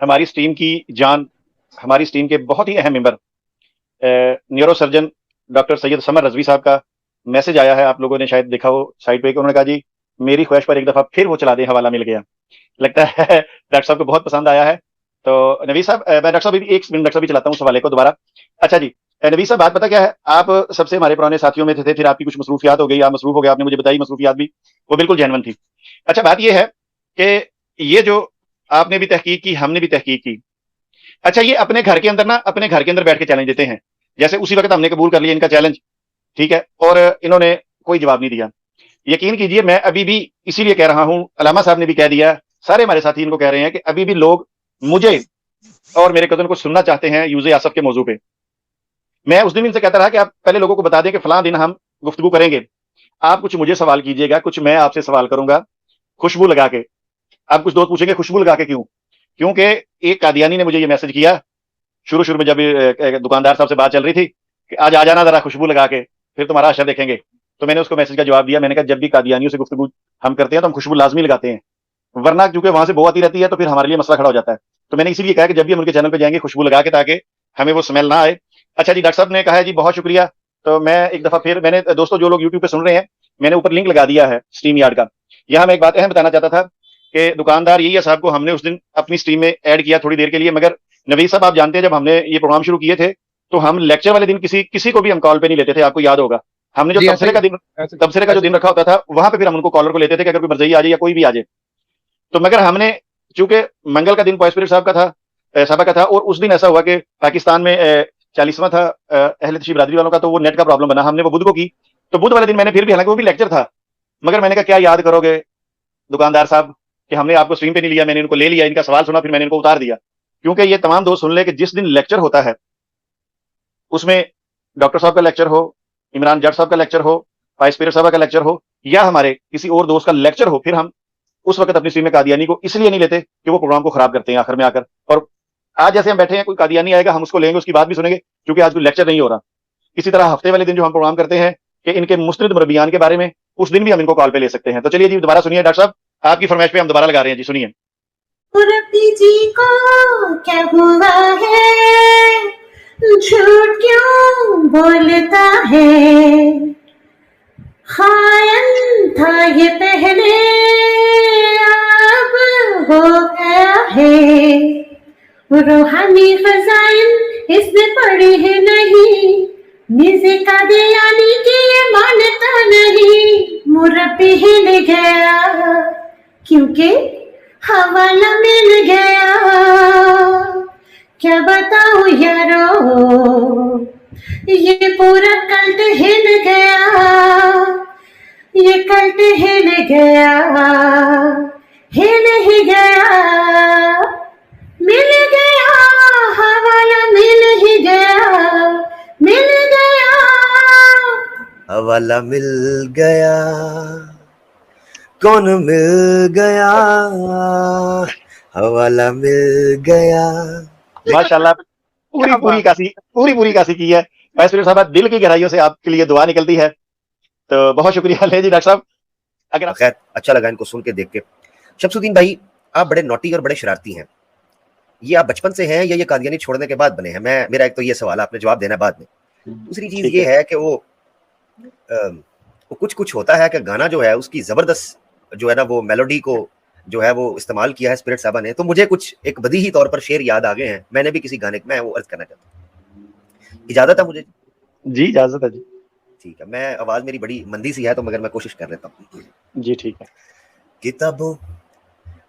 ہماری اس ٹیم کی جان، ہماری اس ٹیم کے بہت ہی اہم ممبر نیورو سرجن ڈاکٹر سید سمر رضوی صاحب کا میسج آیا ہے، آپ لوگوں نے شاید دیکھا ہو سائٹ پہ، کہ انہوں نے کہا جی میری خواہش پر ایک دفعہ پھر وہ چلا دیں، حوالہ مل گیا. لگتا ہے ڈاکٹر صاحب کو بہت پسند آیا ہے. تو نوید صاحب، میں ڈاکٹر صاحب ایک منٹ ڈاکٹر صاحب بھی چلاتا ہوں اس حوالے کو دوبارہ. اچھا جی نوید صاحب، بات پتہ کیا ہے، آپ سب سے ہمارے پرانے ساتھیوں میں تھے، پھر آپ کی کچھ مصروفیات ہو گئی، آپ مصروف ہو گئے، آپ نے مجھے بتائی مصروفیات بھی، وہ بالکل جینون تھی. اچھا بات یہ ہے کہ یہ جو آپ نے بھی تحقیق کی، ہم نے بھی تحقیق کی، اچھا یہ اپنے گھر کے اندر نا، اپنے گھر کے اندر بیٹھ کے چیلنج دیتے ہیں، جیسے اسی وقت ہم نے قبول کر لیا ان کا چیلنج، ٹھیک ہے، اور انہوں نے کوئی جواب نہیں دیا. یقین کیجئے میں ابھی بھی اسی لیے کہہ رہا ہوں، علامہ صاحب نے بھی کہہ دیا، سارے ہمارے ساتھی ان کو کہہ رہے ہیں کہ ابھی بھی لوگ مجھے اور میرے کزن کو سننا چاہتے ہیں یوز آصف کے موضوع پہ. میں اس دن ان سے کہتا رہا کہ آپ پہلے لوگوں کو بتا دیں کہ فلاں دن ہم گفتگو کریں گے، آپ کچھ مجھے سوال کیجئے گا، کچھ میں آپ سے سوال کروں گا خوشبو لگا کے. آپ کچھ دوست پوچھیں گے خوشبو لگا کے کیوں؟ کیونکہ ایک قادیانی نے مجھے یہ میسج کیا شروع میں جب دکاندار صاحب سے بات چل رہی تھی کہ آج آ جانا ذرا خوشبو لگا کے، پھر تمہارا اشر دیکھیں گے. تو میں نے اس کو میسج کا جواب دیا، میں نے کہا جب بھی قادیانیوں سے گفتگو ہم کرتے ہیں تو ہم خوشبو لازمی لگاتے ہیں، ورنہ کیونکہ وہاں سے بو آتی رہتی ہے تو پھر ہمارے لیے مسئلہ کھڑا ہو جاتا ہے. تو میں نے اسی لیے کہا کہ جب بھی ہم ان کے چینل پہ جائیں گے خوشبو لگا کے، تاکہ ہمیں وہ اسمیل نہ آئے. اچھا جی ڈاکٹر صاحب نے کہا ہے جی بہت شکریہ. تو میں ایک دفعہ پھر میں نے دوستوں جو لوگ یوٹیوب پہ سن رہے ہیں، میں نے اوپر لنک لگا دیا ہے اسٹریم یارڈ کا. یہاں میں ایک بات اہم بتانا چاہتا تھا کہ دکاندار یہی صاحب کو ہم نے اس دن اپنی اسٹریم میں ایڈ کیا تھوڑی دیر کے لیے، مگر نوید صاحب آپ جانتے ہیں جب ہم نے یہ پروگرام شروع کیے تھے تو ہم لیکچر والے دن کسی کو بھی ہم کال پہ نہیں لیتے تھے، آپ کو یاد ہوگا. ہم نے جو جی ایسا ہی تبصرے کا جو دن رکھا ہوتا تھا وہاں پہ پھر ہم ان کو کالر کو لیتے تھے کہ اگر کوئی مرزئی آ جائے یا کوئی بھی آ جائے. تو مگر ہم نے چونکہ منگل کا دن پوائسپیرٹ صاحب کا تھا، صاحبہ کا تھا، اور اس دن ایسا ہوا کہ پاکستان میں 40واں تھا اہل تشریف برادری والوں کا، تو وہ نیٹ کا پرابلم بنا، ہم نے وہ بدھ کو کی. تو بدھ والے دن میں نے پھر بھی، حالانکہ وہ بھی لیکچر تھا، مگر میں نے کہا کیا یاد کرو گے دکاندار صاحب کہ ہم نے آپ کو اسٹریم پہ نہیں لیا، میں نے ان کو لے لیا، ان کا سوال سنا، پھر میں نے ان کو اتار دیا. کیونکہ یہ تمام دوست سن لے کہ جس دن لیکچر ہوتا ہے اس میں ڈاکٹر صاحب کا لیکچر ہو، عمران جٹ صاحب کا لیکچر ہو، پائسپیرٹ صاحب کا لیکچر ہو، یا ہمارے کسی اور دوست کا لیکچر ہو، پھر ہم اس وقت اپنی اسٹریم میں قادیانی کو اس لیے نہیں لیتے کہ وہ پروگرام کو خراب کرتے ہیں آخر میں آ کر. اور آج جیسے ہم بیٹھے ہیں، کوئی قادیانی آئے گا ہم اس کو لیں گے، اس کی بات بھی سنیں گے، کیونکہ آج کوئی لیکچر نہیں ہو رہا. اسی طرح ہفتے والے دن جو ہم پروگرام کرتے ہیں کہ ان کے مستند مربیان کے بارے میں، اس دن بھی ہم ان کو کال پہ لے سکتے ہیں. تو چلیے جی دوبارہ سنیے ڈاکٹر صاحب، آپ کی فرمائش پہ ہم دوبارہ لگا رہے ہیں جی، سنیے. ربی جی کو کیا ہوا ہے، جھوٹ کیوں بولتا ہے، خائن تھا یہ پہلے اب ہو گیا ہے، روحانی خزائن اس میں پڑی ہے نہیں، مرزے کا دیانی کی یہ مانتا نہیں، مربی ہل گیا کیونکہ حوالہ مل گیا. کیا بتاؤں یارو، یہ پورا کلٹ ہل گیا، یہ کلٹ ہل گیا، ہل ہی گیا، مل گیا حوالہ، مل ہی گیا، مل گیا حوالہ مل گیا، کون مل گیا، حوالہ مل گیا. ماشاءاللہ پوری کاسی کی ہے پائسپیرٹ صاحب، دل کی گہرائیوں سے آپ کے لیے دعا نکلتی ہے. تو بہت شکریہ. لے جی ڈاکٹر صاحب اگر خیر اچھا لگا ان کو سن کے دیکھ کے. شمس الدین بھائی آپ بڑے نوٹی اور بڑے شرارتی ہیں، یہ آپ بچپن سے ہیں یا یہ قادیانی چھوڑنے کے بعد بنے ہیں؟ میرا ایک تو یہ سوال آپ نے جواب دینا بعد میں. دوسری چیز یہ ہے کہ وہ کچھ ہوتا ہے کہ گانا جو ہے اس کی زبردست جو ہے نا وہ میلوڈی کو جو ہے وہ استعمال کیا ہے اسپرٹ صاحبہ نے، تو مجھے کچھ ایک بدیہی طور پر شعر یاد آ گئے ہیں، میں نے بھی کسی گانے میں وہ عرض کرنا چاہتا ہوں. اجازت ہے مجھے؟ جی اجازت ہے جی. ٹھیک ہے، میں آواز میری بڑی مندی سی ہے تو مگر میں کوشش کر لیتا ہوں. جی ٹھیک ہے. کتابوں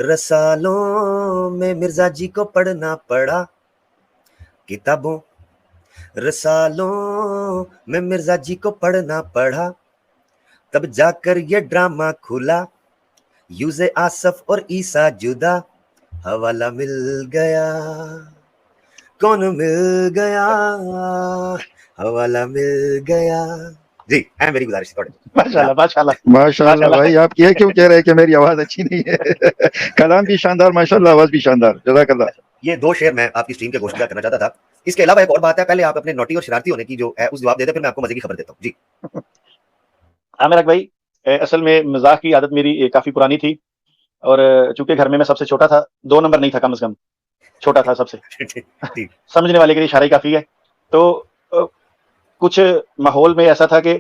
رسالوں میں مرزا جی کو پڑھنا پڑا، کتابوں رسالوں میں مرزا جی کو پڑھنا پڑا، تب جا کر یہ ڈرامہ کھلا، یوز آصف اور عیسیٰ جدا، حوالہ مل گیا، کون مل گیا، حوالہ مل گیا. جی میری گزارش ہے. ماشاءاللہ بھائی، آپ یہ کیوں کہہ رہے ہیں کہ میری آواز اچھی نہیں ہے؟ کلام بھی شاندار، ماشاءاللہ آواز بھی شاندار، جزاک اللہ. یہ دو شعر میں آپ کی اسٹریم کے گوشت کرنا چاہتا تھا. اس کے علاوہ ایک اور بات ہے، پہلے آپ اپنے نوٹی اور شرارتی ہونے کی جو ہے اس جواب دے دیں، پھر میں آپ کو مزے کی خبر دیتا ہوں. جی عامر بھائی، اصل میں مزاح کی عادت میری کافی پرانی تھی، اور چونکہ گھر میں سب سے چھوٹا تھا، 2 نمبر نہیں تھا کم از کم، چھوٹا تھا سب سے, ٹھیک. سمجھنے والے کے لیے اشارہ ہی کافی ہے. تو کچھ ماحول میں ایسا تھا کہ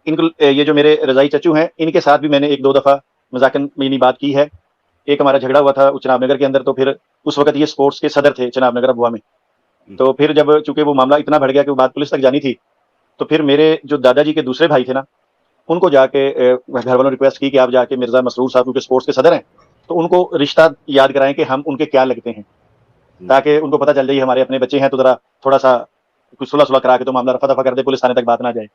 ان کو یہ جو میرے رضائی چچو ہیں ان کے ساتھ بھی میں نے 1-2 دفعہ مذاکرہ میں بات کی ہے. ایک ہمارا جھگڑا ہوا تھا چناب نگر کے اندر, تو پھر اس وقت یہ سپورٹس کے صدر تھے چناب نگر ابوا میں. تو پھر جب چونکہ وہ معاملہ اتنا بڑھ گیا کہ وہ بات پولیس تک جانی تھی, تو پھر میرے جو دادا جی کے دوسرے بھائی تھے نا, ان کو جا کے گھر والوں نے ریکویسٹ کی کہ آپ جا کے مرزا مسرور صاحب کیونکہ سپورٹس کے صدر ہیں تو ان کو رشتہ یاد کرائیں کہ ہم ان کے کیا لگتے ہیں, تاکہ ان کو پتہ چل جائے ہمارے اپنے بچے ہیں, تو ذرا تھوڑا سا کچھ صلح کرا کے تو معاملہ رفع دفع کر دے, پولیس تھانے تک بات نہ جائے.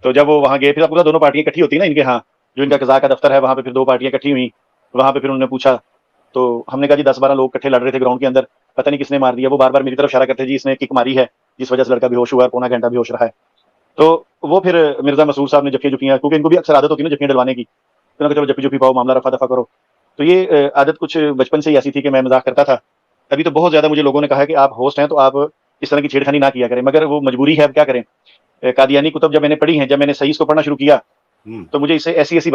تو جب وہ وہاں گئے پھر پورا دونوں پارٹیاں اکٹھی ہوتی ہیں نا ان کے, ہاں جو ان کا قضاء کا دفتر ہے وہاں پہ پھر 2 پارٹیاں اکٹھی ہوئی. وہاں پہ پھر انہوں نے پوچھا, تو ہم نے کہا جی 10-12 لوگ اکٹھے لڑ رہے تھے گراؤنڈ کے اندر, پتہ نہیں کس نے مار دیا. وہ بار بار میری طرف اشارہ کرتے جی اس نے کک ماری ہے جس وجہ سے لڑکا بے ہوش ہوا ہے, پونا گھنٹہ بے ہوش رہا ہے. تو وہ پھر مرزا مسرور صاحب نے جفیاں جفیاں, کیونکہ ان کو بھی اکثر عادت ہوتی ہے نا جفیاں ڈلوانے کی, تو چلو جفی جفی پاؤ معاملہ رفع دفع کرو. تو یہ عادت کچھ بچپن سے ہی ایسی تھی کہ میں مذاق کرتا تھا. ابھی تو بہت زیادہ مجھے لوگوں نے کہا کہ آپ ہوسٹ ہیں تو آپ اس طرح کی چھیڑخانی نہ کیا کریں, مگر وہ مجبوری ہے, اب کیا کریں. قادیانی کتب جب میں نے پڑھی ہیں, جب میں نے صحیح کو پڑھنا شروع کیا تو مجھے اس سے ایسی ایسی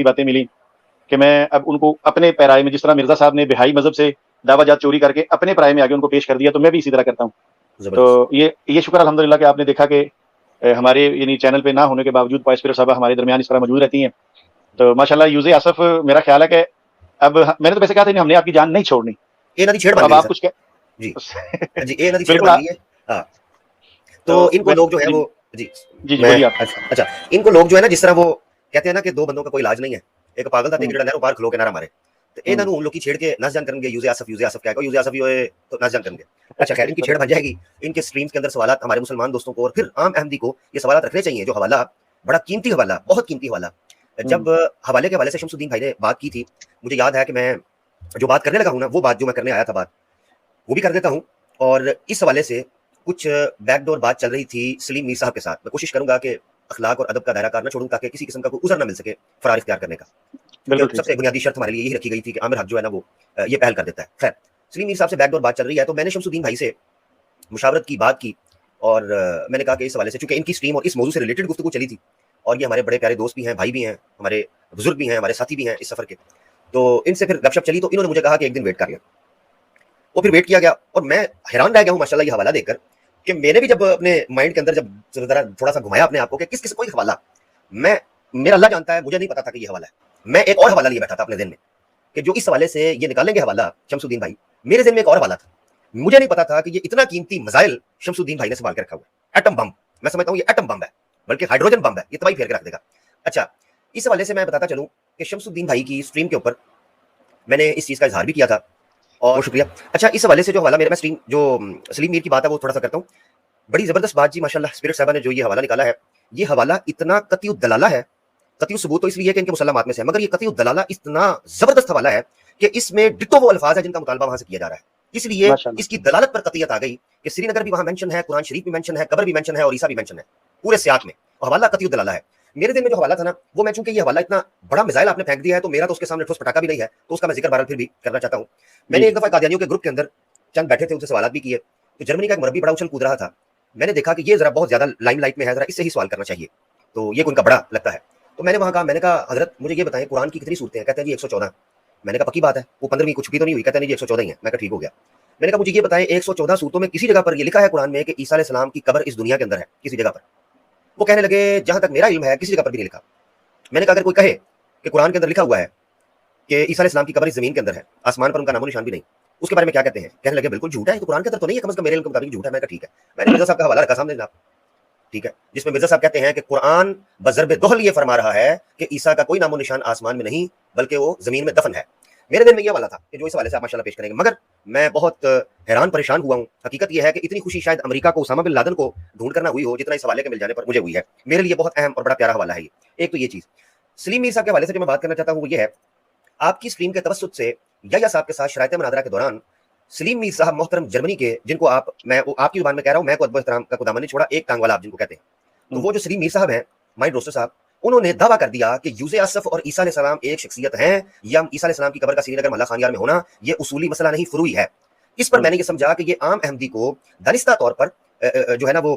باتیں ملی کہ میں اب ان کو اپنے پیرائے میں, جس طرح مرزا صاحب نے بہائی مذہب سے دعویٰ جات چوری کر کے اپنے پیرائے میں آگے ان کو پیش کر دیا, تو میں بھی اسی طرح کرتا ہوں. تو یہ شکر الحمدللہ کہ آپ نے دیکھا کہ ہمارے یعنی چینل پہ نہ ہونے کے باوجود پوائس اسپرٹ صاحبہ ہمارے درمیان اس طرح موجود رہتی ہیں. تو ماشاءاللہ یوز آصف, میرا خیال ہے کہ اب میں نے تو ویسے کہا تھا ہم نے آپ کی جان نہیں چھوڑنی, اب آپ کچھ بالکل. تو ان کو لوگ جو ہے وہ جی بولیے آپ. اچھا, ان کو لوگ جو ہے نا جس طرح وہ کہتے ہیں نا کہ 2 بندوں کا کوئی علاج نہیں ہے, ایک پاگل تھا تے جڑا نہروں پار کھلو کے نعرہ مارے, تو انہاں نوں لوکی چھیڑ کے نس جان کرن گے, یوز آصف کہہ کے یوز آصف ہوئے تو نس جان کرن گے. اچھا خیر, ان کی چھیڑ بن جائے گی. ان کے سٹریمز کے اندر سوالات ہمارے مسلمان دوستوں کو اور پھر عام احمدی کو یہ سوالات رکھنے چاہیے, جو حوالہ بڑا قیمتی حوالہ, بہت قیمتی حوالہ. جب حوالے کے حوالے سے شمس الدین بھائی نے بات کی تھی, مجھے یاد ہے کہ میں جو بات کرنے لگا ہوں نا, وہ بات جو میں کرنے آیا تھا بات وہ بھی کر دیتا ہوں. اور اس حوالے سے کچھ بیک ڈور بات چل رہی تھی سلیم میر صاحب کے ساتھ. میں کوشش کروں گا کہ اخلاق اور ادب کا دائرہ کار نہ چھوڑوں, تاکہ کسی قسم کا کوئی عذر نہ مل سکے فرار اختیار کرنے کا. سب سے بنیادی شرط ہمارے لیے یہی رکھی گئی تھی کہ عامر حق جو ہے نا وہ یہ پہل کر دیتا ہے. خیر, سلیم میر صاحب سے بیک ڈور بات چل رہی ہے, تو میں نے شمس الدین بھائی سے مشاورت کی, بات کی, اور میں نے کہا کہ اس حوالے سے چونکہ ان کی اسٹریم اور اس موضوع سے ریلیٹڈ گفتگو چلی تھی, اور یہ ہمارے بڑے پیارے دوست بھی ہیں, بھائی بھی ہیں, ہمارے بزرگ بھی ہیں, ہمارے ساتھی بھی ہیں اس سفر کے, تو ان سے پھر گپ شپ چلی. تو انہوں نے مجھے کہا کہ ایک دن ویٹ کر لیا, وہ پھر ویٹ کیا گیا. اور میں حیران رہ گیا ہوں ماشاءاللہ یہ حوالہ دیکھ کر, کہ میں نے بھی جب اپنے مائنڈ کے اندر جب ذرا تھوڑا سا گھمایا اپنے آپ کو کہ کس کوئی حوالہ, میرا اللہ جانتا ہے مجھے نہیں پتا تھا کہ یہ حوالہ ہے. میں ایک اور حوالہ لیے بیٹھا تھا اپنے ذہن میں کہ جو اس حوالے سے یہ نکالیں گے حوالہ شمس الدین بھائی, میرے ذہن میں ایک اور حوالہ تھا. مجھے نہیں پتا تھا کہ یہ اتنا قیمتی میزائل شمس الدین بھائی نے سنبھال کے رکھا ہوا ہے. ایٹم بم, میں سمجھتا ہوں یہ ایٹم بم ہے, بلکہ ہائیڈروجن بم ہے, یہ تباہی پھیر کے رکھ دے گا. اچھا, اس حوالے سے میں بتاتا چلوں کہ شمس الدین بھائی کی اسٹریم کے اوپر میں نے اس چیز کا اظہار بھی کیا تھا, اور شکریہ. اچھا, اس حوالے سے جو حوالہ میرا, میں اسٹریم جو سلیم میر کی بات ہے وہ تھوڑا سا کرتا ہوں. بڑی زبردست بات جی ماشاءاللہ اسپرٹ صاحبہ نے جو یہ حوالہ نکالا ہے, یہ حوالہ اتنا قطعی الدلالہ ہے, قطعی ثبوت تو اس لیے کہ ان کے مسلمات میں سے ہے, مگر یہ قطعی الدلالہ اتنا زبردست حوالہ ہے کہ اس میں ڈٹو وہ الفاظ ہے جن کا مطالبہ وہاں سے کیا جا رہا ہے. اس لیے اس کی دلالت پر قطعیت آ گئی کہ سری نگر بھی وہاں مینشن ہے, قرآن شریف بھی مینشن ہے, قبر بھی مینشن ہے, اور عیسیٰ بھی مینشن ہے, پورے سیاق میں, اور حوالہ قطعی الدلالہ ہے. میرے دل میں جو حوالہ تھا نا وہ, میں چونکہ یہ حوالہ اتنا بڑا میزائل آپ نے پھینک دیا ہے, تو میرا تو اس کے سامنے ٹھوس پٹاخہ بھی نہیں ہے, تو اس کا میں ذکر بہرحال پھر بھی کرنا چاہتا ہوں. میں نے ایک دفعہ قادیانیوں کے گروپ کے اندر چند بیٹھے تھے, ان سے سوالات بھی کیے, تو جرمنی کا ایک مربی بڑا اچھل کود رہا تھا. میں نے دیکھا کہ یہ ذرا بہت زیادہ لائم لائٹ میں ہے, ذرا اس سے ہی سوال کرنا چاہیے, تو یہ ان کا بڑا لگتا ہے. تو میں نے وہاں کہا, میں نے کہا حضرت مجھے یہ بتائیں قرآن کی کتنی صورتیں ہیں؟ کہتے ہیں جی 114. میں نے کہا پکی بات ہے, وہ 15ویں کچھ بھی تو نہیں ہوئی؟ کہتے ہیں جی 114 ہی ہیں. میں کہا ٹھیک ہو گیا. میں نے کہا مجھے یہ بتائیں 114 صورتوں میں کسی جگہ پر یہ لکھا ہے قرآن میں کہ عیسیٰ علیہ السلام کی قبر اس دنیا کے اندر ہے کسی جگہ پر؟ وہ کہنے لگے جہاں تک میرا علم ہے کسی جگہ پر بھی نہیں لکھا. میں نے کہا اگر کوئی کہے کہ قرآن کے اندر لکھا ہوا ہے کہ عیسیٰ علیہ السلام کی قبر اس زمین کے اندر ہے, آسمان پر ان کا نام و نشان بھی نہیں, اس کے بارے میں کیا کہتے ہیں؟ کہنے لگے بالکل جھوٹ ہے, تو قرآن کے اندر تو نہیں ہے, کم از کم میرے علم کے مطابق جھوٹ ہے. میں کہا ٹھیک ہے. میں نے مرزا صاحب کا حوالہ رکھا سامنے جناب, ٹھیک ہے, جس میں مرزا صاحب کہتے ہیں کہ قرآن بضرب دہل یہ فرما رہا ہے کہ عیسیٰ کا کوئی نام و نشان آسمان میں نہیں بلکہ وہ زمین میں دفن ہے. میرے دل میں یہ والا تھا کہ جو اس حوالے سے آپ ماشاءاللہ پیش کریں گے, مگر میں بہت حیران پریشان ہوا ہوں. حقیقت یہ ہے کہ اتنی خوشی شاید امریکہ کو اسامہ بن لادن کو ڈھونڈ کرنا ہوئی ہو جتنا اس حوالے کے مل جانے پر مجھے ہوئی ہے. میرے لیے بہت اہم اور بڑا پیارا حوالہ ہے یہ. ایک تو یہ چیز. سلیم میر صاحب کے حوالے سے جو میں بات کرنا چاہتا ہوں وہ یہ ہے, آپ کی اسٹریم کے توسط سے یا صاحب کے ساتھ شرائط مناظرہ کے دوران سلیم میر صاحب محترم جرمنی کے, جن کو میں آپ کی زبان میں کہہ رہا ہوں, میں کو ادب و احترام کا کوئی دامن نہیں چھوڑا, ایک ٹانگ والا آپ جن کو کہتے ہیں, تو وہ جو سلیم میر صاحب ہیں مائنڈ روسٹر صاحب, انہوں نے دعویٰ کر دیا کہ یوز آصف اور عیسیٰ علیہ السلام ایک شخصیت ہیں, یا عیسیٰ علیہ السلام کی قبر کا سری نگر محلہ خان یار میں ہونا یہ اصولی مسئلہ نہیں فروعی ہے. اس پر میں نے یہ سمجھا کہ یہ عام احمدی کو دانستہ طور پر جو ہے نا وہ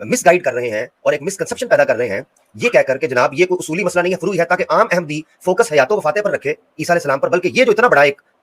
مس گائیڈ کر رہے ہیں اور ایک مس کنسپشن پیدا کر رہے ہیں, یہ کہہ کر کہ جناب یہ کوئی اصولی مسئلہ نہیں ہے فروعی ہے, تاکہ عام احمدی فوکس حیات و وفاتیں پر رکھے عیسیٰ علیہ السلام پر, بلکہ یہ جو اتنا بڑا ایک